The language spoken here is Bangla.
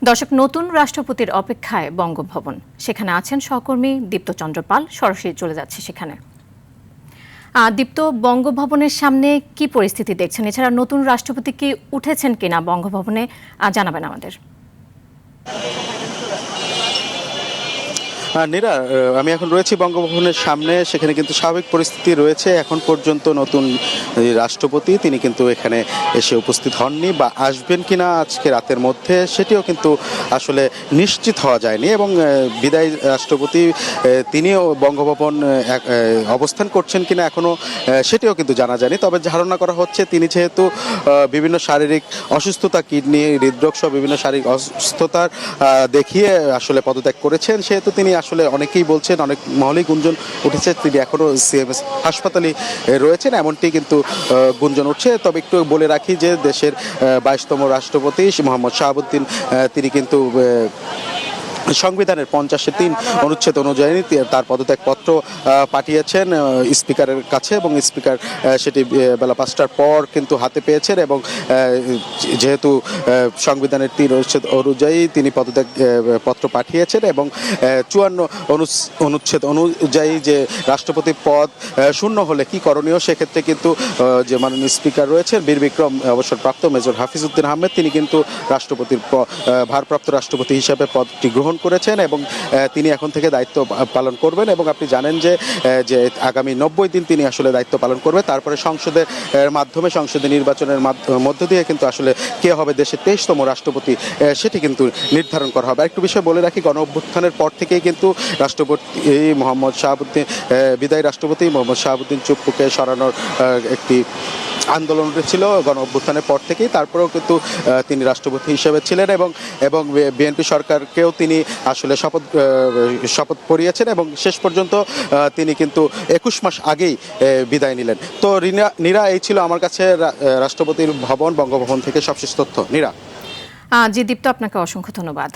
দর্শক, নতুন রাষ্ট্রপতির অপেক্ষায় বঙ্গভবন। সেখানে আছেন সহকর্মী দীপ্ত চন্দ্র পাল। সরাসরি চলে যাচ্ছে সেখানে। দীপ্ত, বঙ্গভবনের সামনে কি পরিস্থিতি দেখছেন? এছাড়া নতুন রাষ্ট্রপতি কি উঠেছেন কিনা বঙ্গভবনে, জানাবেন আমাদের। নীরা, আমি এখন রয়েছি বঙ্গভবনের সামনে। সেখানে কিন্তু স্বাভাবিক পরিস্থিতি রয়েছে। এখন পর্যন্ত নতুন রাষ্ট্রপতি তিনি কিন্তু এখানে এসে উপস্থিত হননি বা আসবেন কিনা আজকে রাতের মধ্যে সেটিও কিন্তু আসলে নিশ্চিত হওয়া যায়নি। এবং বিদায়ী রাষ্ট্রপতি তিনিও বঙ্গভবন অবস্থান করছেন কিনা এখনও সেটিও কিন্তু জানা যায়নি। তবে ধারণা করা হচ্ছে তিনি যেহেতু বিভিন্ন শারীরিক অসুস্থতা, কিডনি, হৃদরোগ সহ বিভিন্ন শারীরিক অসুস্থতার দেখিয়ে আসলে পদত্যাগ করেছেন, সেহেতু তিনি আসলে অনেকেই বলছেন, অনেক মহলেই গুঞ্জন উঠেছে তিনি এখনও সিএমএস হাসপাতালে রয়েছেন, এমনটি কিন্তু গুঞ্জন উঠছে। তবে একটু বলে রাখি যে দেশের 22তম রাষ্ট্রপতি মোহাম্মদ শাহাবুদ্দিন তিনি কিন্তু সংবিধানের 50(3) অনুচ্ছেদ অনুযায়ী তার পদত্যাগপত্র পাঠিয়েছেন স্পিকারের কাছে এবং স্পিকার সেটি বেলা 5টার পর কিন্তু হাতে পেয়েছেন। এবং যেহেতু সংবিধানের 3 অনুচ্ছেদ অনুযায়ী তিনি পদত্যাগ পত্র পাঠিয়েছেন এবং 54 অনুচ্ছেদ অনুযায়ী যে রাষ্ট্রপতি পদ শূন্য হলে কি করণীয়, সেক্ষেত্রে কিন্তু যে মাননীয় স্পিকার রয়েছেন বীর বিক্রম অবসরপ্রাপ্ত মেজর হাফিজউদ্দিন আহমেদ, তিনি কিন্তু রাষ্ট্রপতির ভারপ্রাপ্ত রাষ্ট্রপতি হিসাবে পদটি গ্রহণ করেছেন এবং তিনি এখন থেকে দায়িত্ব পালন করবেন। এবং আপনি জানেন যে আগামী 90 দিন তিনি আসলে দায়িত্ব পালন করবে। তারপরে সংসদের মাধ্যমে, সংসদে নির্বাচনের মধ্য দিয়ে কিন্তু আসলে কে হবে দেশের 23তম রাষ্ট্রপতি সেটি কিন্তু নির্ধারণ করা হবে। একটু বিষয় বলে রাখি, গণ অভ্যুত্থানের পর থেকেই কিন্তু রাষ্ট্রপতি মোহাম্মদ শাহাবুদ্দিন, বিদায়ী রাষ্ট্রপতি মোহাম্মদ শাহাবুদ্দিন চুপ্পুকে সরানোর একটি আন্দোলন উঠেছিল গণ অভ্যুত্থানের পর থেকেই। তারপরেও কিন্তু তিনি রাষ্ট্রপতি হিসেবে ছিলেন এবং বিএনপি সরকারকেও তিনি আসলে শপথ পড়িয়েছেন এবং শেষ পর্যন্ত তিনি কিন্তু 21 মাস আগেই বিদায় নিলেন। তো নীরা, এই ছিল আমার কাছে রাষ্ট্রপতির ভবন বঙ্গভবন থেকে সবশেষ তথ্য। নীরা। জি দীপ্ত, আপনাকে অসংখ্য ধন্যবাদ।